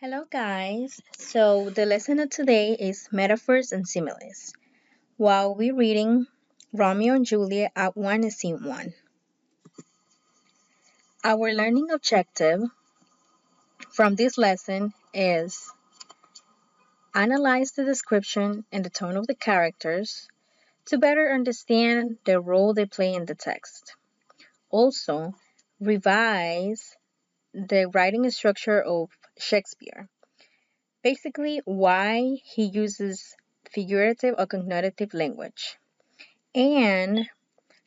Hello, guys. So, the lesson of today is metaphors and similes. While we're reading Romeo and Juliet Act 1 and Scene 1. Our learning objective from this lesson is analyze the description and the tone of the characters to better understand the role they play in the text. Also, revise the writing structure of Shakespeare. Basically, why he uses figurative or cognitive language, and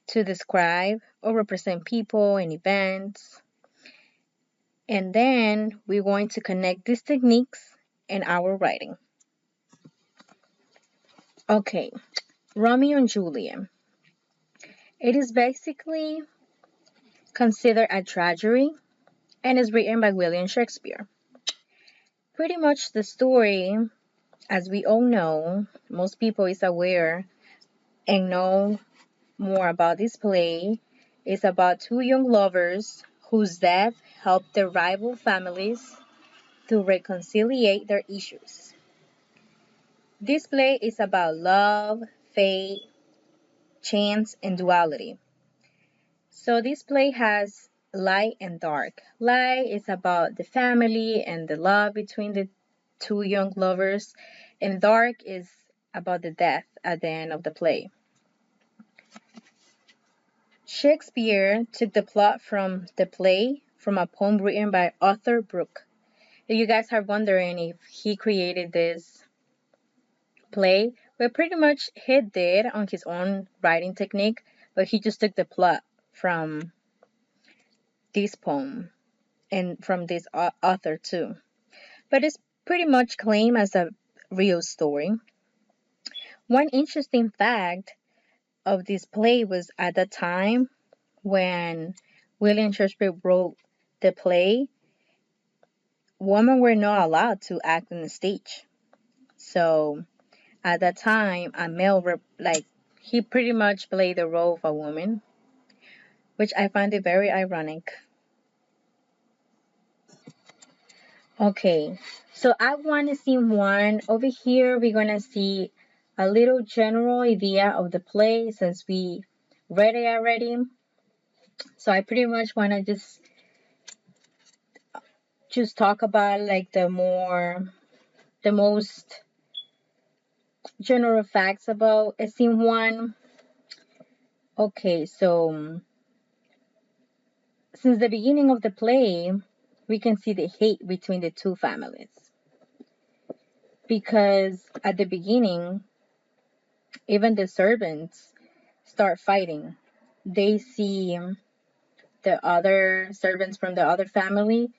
to describe or represent people and events. And then we're going to connect these techniques in our writing. Okay, Romeo and Juliet. It is basically considered a tragedy and is written by William Shakespeare. Pretty much the story, as we all know, most people is aware and know more about this play, is about two young lovers whose death helped their rival families to reconcile their issues. This play is about love, fate, chance, and duality. So this play has light and dark. Light is about the family and the love between the two young lovers, and dark is about the death at the end of the play. Shakespeare took the plot from the play from a poem written by Arthur Brooke. If you guys are wondering if he created this play, well, pretty much he did on his own writing technique, but he just took the plot from this poem and from this author too. But it's pretty much claimed as a real story. One interesting fact of this play was at the time when William Shakespeare wrote the play, women were not allowed to act on the stage. So at that time, a male, he pretty much played the role of a woman, which I find it very ironic. Okay, so I want to see one. Over here, we're going to see a little general idea of the play since we read it already. So I pretty much want to just talk about like the most general facts about scene one. Okay, so since the beginning of the play, we can see the hate between the two families. Because at the beginning, even the servants start fighting. They see the other servants from the other family,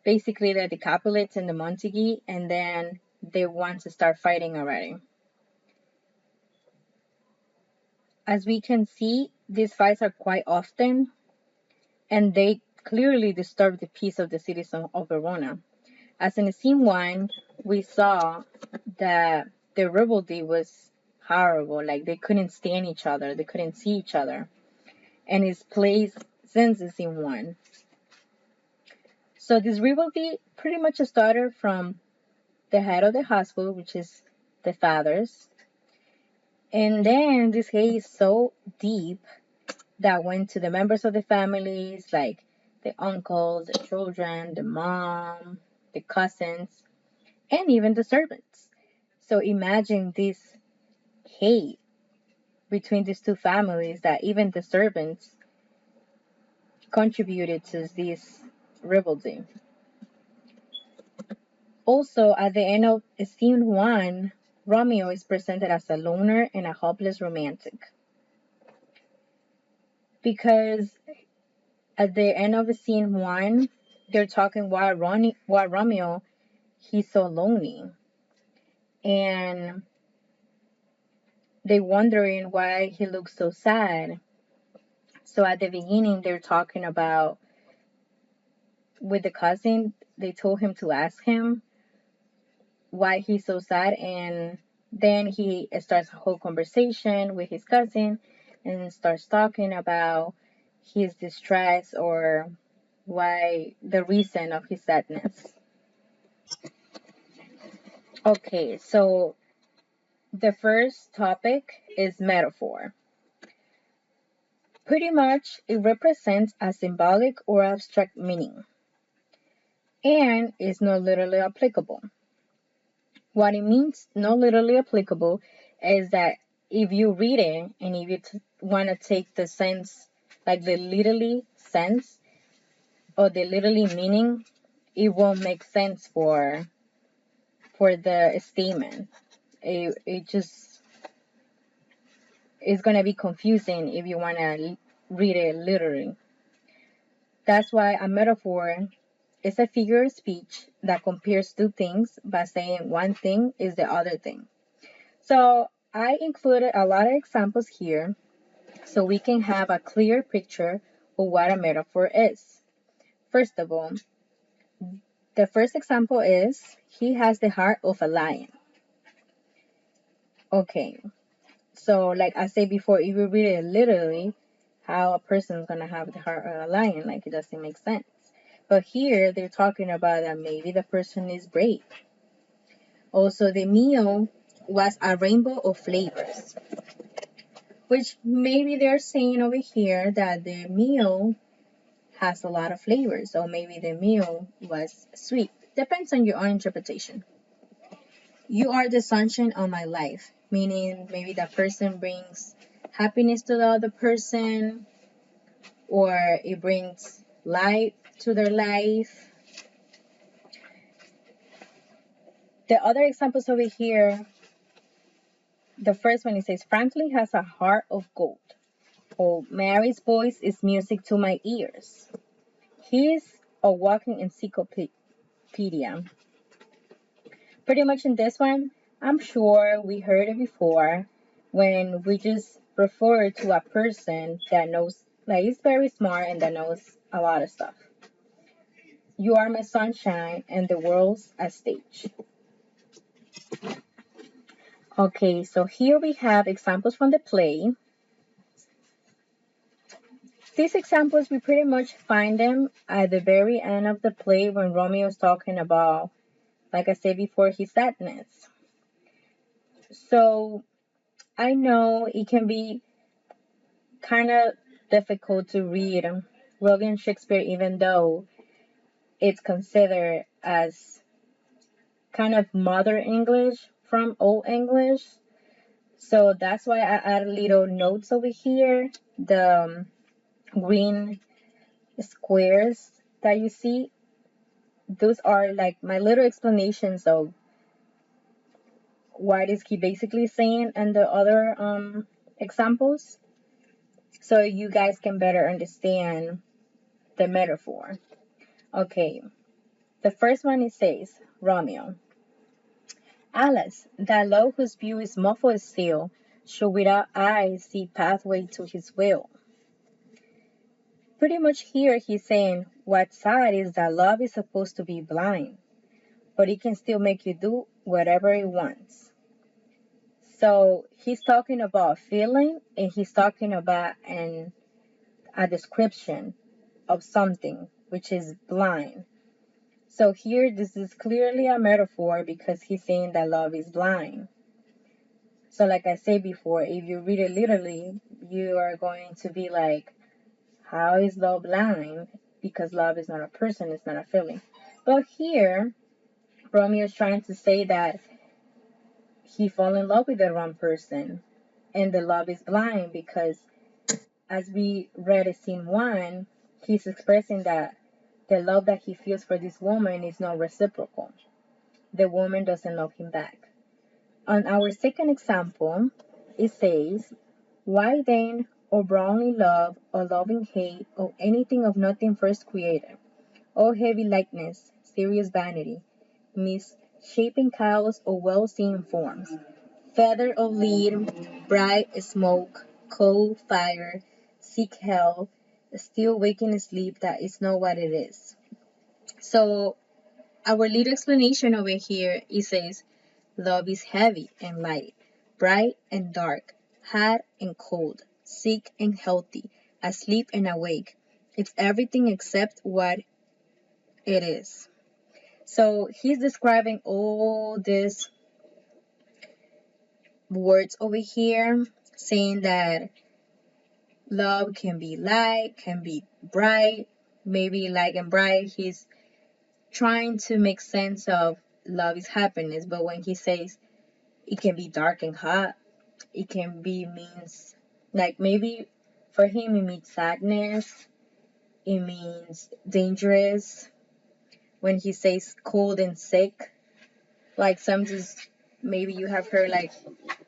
basically the Capulets and the Montague, and then they want to start fighting already. As we can see, these fights are quite often, and they clearly disturb the peace of the citizens of Verona. As in scene one, we saw that the rivalry was horrible, like they couldn't stand each other, they couldn't see each other. And it's played since scene one. So this rivalry pretty much started from the head of the household, which is the fathers. And then this hate is so deep that went to the members of the families, like the uncles, the children, the mom, the cousins, and even the servants. So imagine this hate between these two families that even the servants contributed to this rivalry. Also, at the end of scene one, Romeo is presented as a loner and a hopeless romantic. Because at the end of scene one, they're talking why Romeo, he's so lonely. And they wondering why he looks so sad. So at the beginning, they're talking about with the cousin, they told him to ask him why he's so sad, and then he starts a whole conversation with his cousin and starts talking about his distress or why the reason of his sadness. Okay, so the first topic is metaphor. Pretty much, it represents a symbolic or abstract meaning and is not literally applicable. What it means, not literally applicable, is that if you read it and if you want to take the sense, like the literally sense or the literally meaning, it won't make sense for the statement. It just is gonna be confusing if you wanna read it literally. That's why a metaphor is a figure of speech that compares two things by saying one thing is the other thing. So I included a lot of examples here so we can have a clear picture of what a metaphor is. First of all, the first example is he has the heart of a lion. Okay, so like I said before, if you read it literally, how a person is gonna have the heart of a lion, like it doesn't make sense. But here they're talking about that maybe the person is brave. Also, the meal was a rainbow of flavors, which maybe they're saying over here that the meal has a lot of flavors, or maybe the meal was sweet. Depends on your own interpretation. You are the sunshine of my life, meaning maybe that person brings happiness to the other person, or it brings light to their life. The other examples over here, the first one, it says, Frankly has a heart of gold. Oh, Mary's voice is music to my ears. He's a walking encyclopedia. Pretty much in this one, I'm sure we heard it before when we just refer to a person that knows, like, is very smart and that knows a lot of stuff. You are my sunshine and the world's a stage. Okay, so here we have examples from the play. These examples, we pretty much find them at the very end of the play when Romeo is talking about, like I said before, his sadness. So I know it can be kind of difficult to read William Shakespeare, even though it's considered as kind of modern English from Old English. So that's why I add little notes over here. The green squares that you see, those are like my little explanations of what is he basically saying and the other examples, so you guys can better understand the metaphor. Okay, the first one, it says, Romeo. Alas, that love whose view is muffled still, should without eyes see pathway to his will. Pretty much here he's saying what's sad is that love is supposed to be blind, but it can still make you do whatever it wants. So he's talking about feeling and he's talking about a description of something which is blind. So here this is clearly a metaphor because he's saying that love is blind. So like I said before, if you read it literally, you are going to be like, how is love blind? Because love is not a person, it's not a feeling. But here, Romeo is trying to say that he fell in love with the wrong person and the love is blind because as we read in scene one, he's expressing that the love that he feels for this woman is not reciprocal. The woman doesn't love him back. On our second example, it says, Why then, O brownly love, or loving hate, or anything of nothing first created, O heavy likeness, serious vanity, misshapen cows or well-seen forms, feather of lead, bright smoke, cold fire, seek hell, still waking sleep that is not what it is. So our little explanation over here, it says, Love is heavy and light, bright and dark, hot and cold, sick and healthy, asleep and awake. It's everything except what it is. So he's describing all these words over here, saying that love can be light, can be bright, maybe light and bright. He's trying to make sense of love is happiness, but when he says it can be dark and hot, it can be means like maybe for him it means sadness, it means dangerous. When he says cold and sick, like some just maybe you have heard like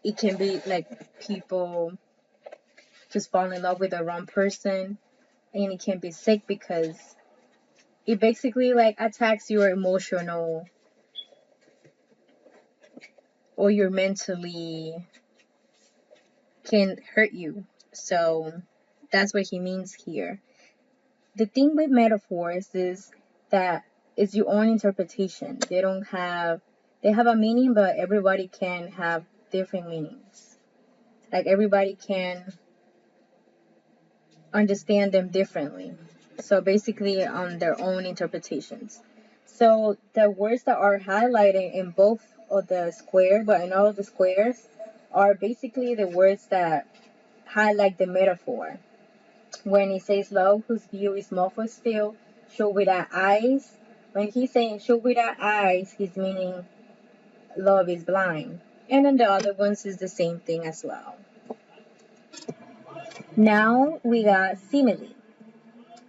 it can be like people just fall in love with the wrong person, and it can be sick because it basically like attacks your emotional or your mentally can hurt you. So that's what he means here. The thing with metaphors is that it's your own interpretation. They have a meaning, but everybody can have different meanings. Like everybody can understand them differently. So basically on their own interpretations. So the words that are highlighted in both of the square, but in all of the squares, are basically the words that highlight the metaphor. When he says love whose view is muffled still, show without eyes. When he's saying show without eyes, he's meaning love is blind. And then the other ones is the same thing as well. Now we got simile.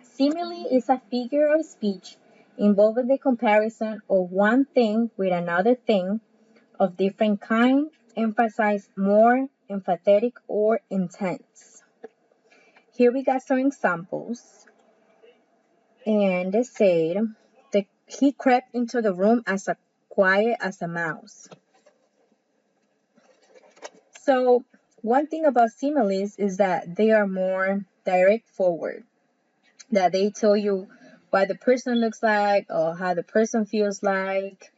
Simile is a figure of speech involving the comparison of one thing with another thing of different kind, emphasize more, emphatic, or intense. Here we got some examples. And they said that he crept into the room as quiet as a mouse. So one thing about similes is that they are more direct forward, that they tell you what the person looks like or how the person feels like.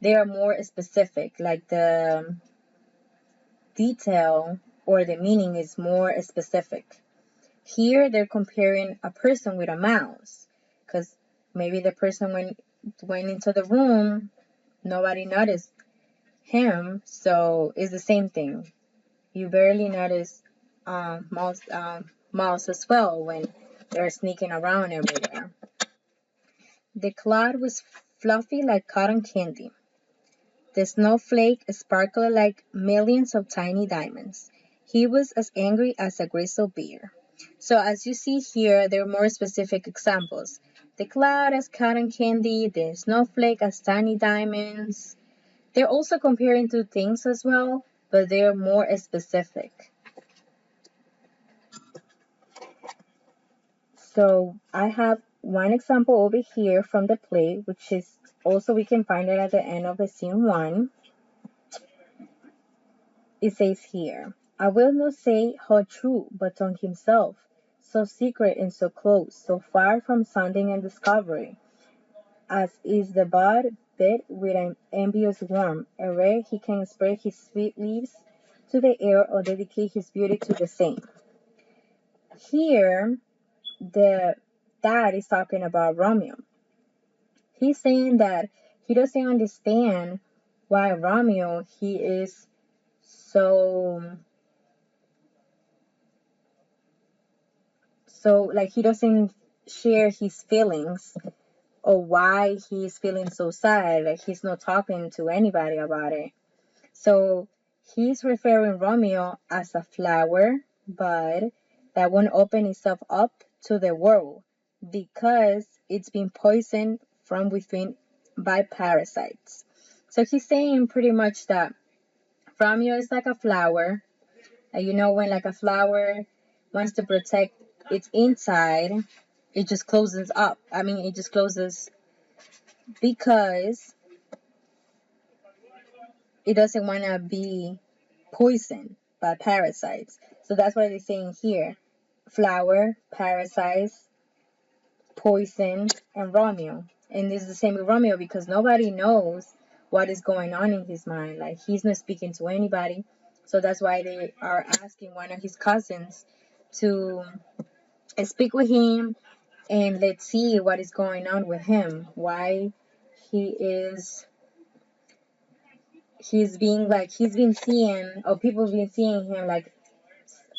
They are more specific, like the detail or the meaning is more specific. Here they're comparing a person with a mouse because maybe the person went into the room, nobody noticed him, so it's the same thing. You barely notice mouse as well when they're sneaking around everywhere. The cloud was fluffy like cotton candy. The snowflake sparkled like millions of tiny diamonds. He was as angry as a grizzled bear. So as you see here, there are more specific examples. The cloud as cotton candy, the snowflake as tiny diamonds. They're also comparing two things as well, but they're more specific. So I have one example over here from the play, which is also we can find it at the end of the scene 1. It says here, I will not say how true, but on himself, so secret and so close, so far from sounding and discovery, as is the bud bit with an envious worm, ere he can spread his sweet leaves to the air or dedicate his beauty to the same. Here, the dad is talking about Romeo. He's saying that he doesn't understand why Romeo, he is so like he doesn't share his feelings or why he's feeling so sad, like he's not talking to anybody about it. So he's referring Romeo as a flower bud that won't open itself up to the world because it's been poisoned from within by parasites. So he's saying pretty much that Romeo is like a flower. You know, when like a flower wants to protect its inside, it just closes up. I mean, it just closes because it doesn't want to be poisoned by parasites. So that's what they're saying here. Flower, parasites, poison, and Romeo. And this is the same with Romeo because nobody knows what is going on in his mind. Like he's not speaking to anybody. So that's why they are asking one of his cousins to speak with him and let's see what is going on with him. Why he's been seeing, or people have been seeing him like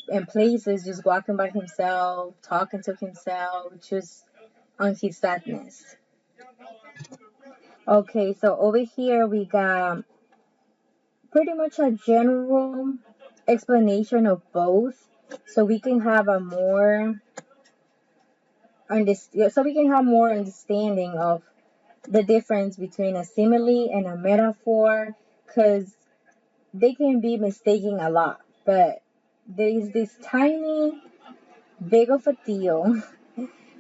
in places, just walking by himself, talking to himself, just on his sadness. Okay, so over here we got pretty much a general explanation of both, so we can have a more so we can have more understanding of the difference between a simile and a metaphor, because they can be mistaken a lot, but there is this tiny big of a deal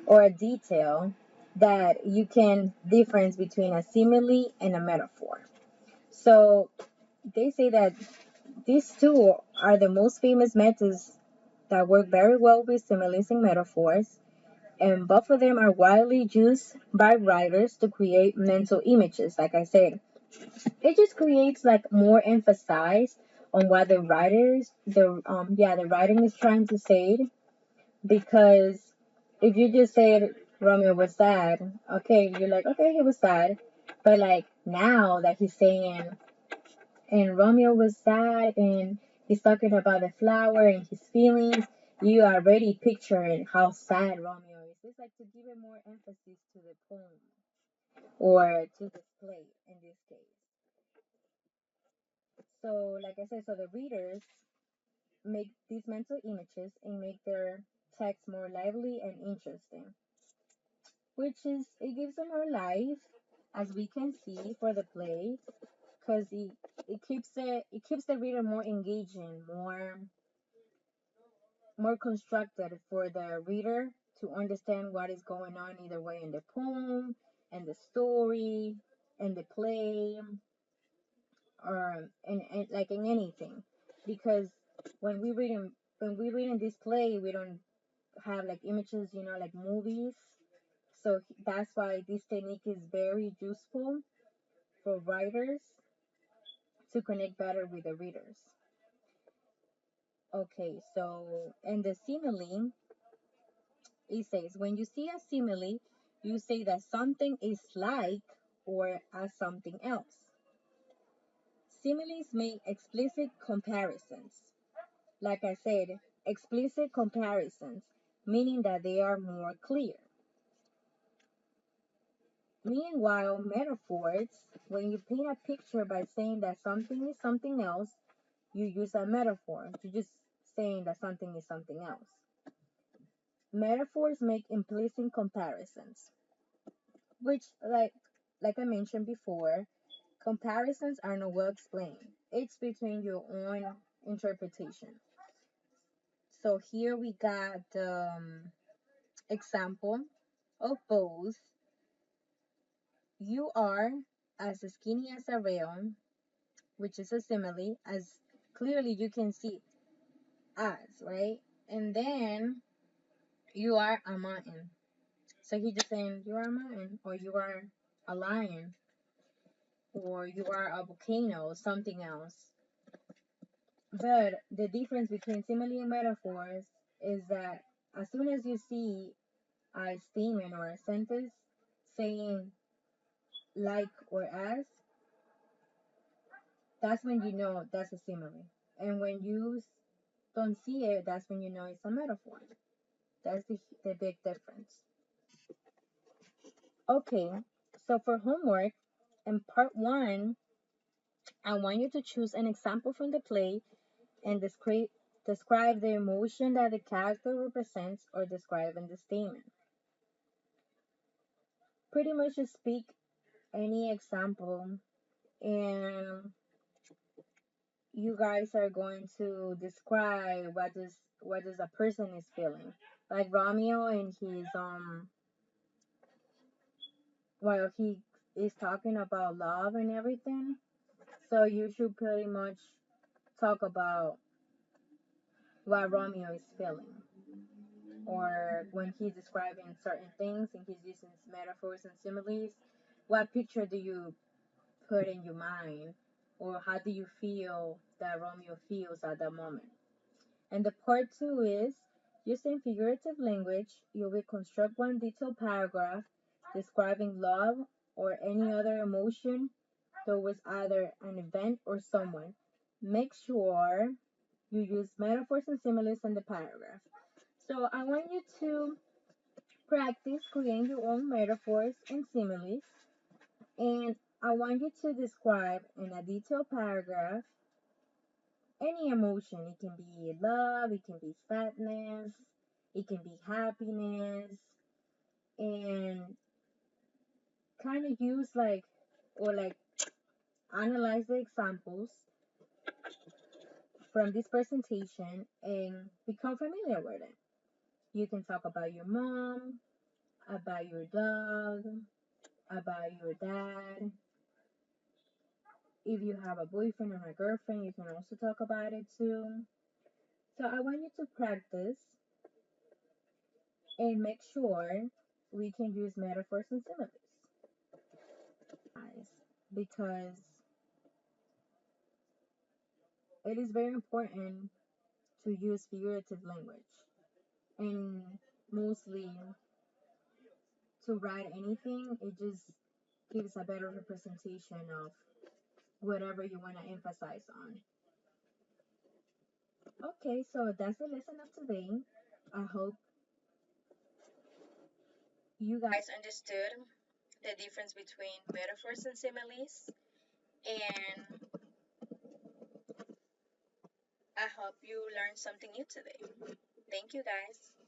or a detail that you can difference between a simile and a metaphor. So they say that these two are the most famous methods that work very well with similes and metaphors, and both of them are widely used by writers to create mental images. Like I said, it just creates like more emphasis on what the writing is trying to say, because if you just said Romeo was sad, okay, you're like, okay, he was sad. But like now that he's saying, and Romeo was sad, and he's talking about the flower and his feelings, you are already picturing how sad Romeo is. It's like to give it more emphasis to the poem or to the play in this case. So, like I said, so the readers make these mental images and make their text more lively and interesting, which is it gives them more life, as we can see for the play, because it keeps the reader more engaging, more constructed for the reader to understand what is going on either way in the poem and the story and the play, or and like in anything, because when we read in this play, we don't have like images, like movies. So that's why this technique is very useful for writers to connect better with the readers. Okay, so in the simile, it says when you see a simile, you say that something is like or as something else. Similes make explicit comparisons. Like I said, explicit comparisons, meaning that they are more clear. Meanwhile, metaphors, when you paint a picture by saying that something is something else, you use a metaphor. You're just saying that something is something else. Metaphors make implicit comparisons, which, like I mentioned before, comparisons are not well explained. It's between your own interpretation. So here we got the example of both. You are as skinny as a rail, which is a simile, as clearly you can see as, right? And then you are a mountain. So he's just saying you are a mountain, or you are a lion, or you are a volcano, something else. But the difference between simile and metaphors is that as soon as you see a statement or a sentence saying like or as, that's when you know that's a simile. And when you don't see it, that's when you know it's a metaphor. That's the big difference. Okay, so for homework, in part one, I want you to choose an example from the play and describe the emotion that the character represents or describe in the statement. Pretty much just speak any example, and you guys are going to describe what does a person is feeling. Like Romeo and his while he is talking about love and everything. So you should pretty much talk about what Romeo is feeling, or when he's describing certain things and he's using metaphors and similes, what picture do you put in your mind, or how do you feel that Romeo feels at that moment? And the part two is using figurative language, you will construct one detailed paragraph describing love or any other emotion towards either an event or someone, make sure you use metaphors and similes in the paragraph. So I want you to practice creating your own metaphors and similes, and I want you to describe in a detailed paragraph any emotion. It can be love, it can be sadness, it can be happiness, and kind of use like analyze the examples from this presentation and become familiar with it. You can talk about your mom, about your dog, about your dad. If you have a boyfriend or a girlfriend, you can also talk about it too. So I want you to practice and make sure we can use metaphors and similes, guys, because it is very important to use figurative language and mostly to write anything. It just gives a better representation of whatever you want to emphasize on. Okay, so that's the lesson of today. I hope you guys understood the difference between metaphors and similes, and I hope you learned something new today. Thank you, guys.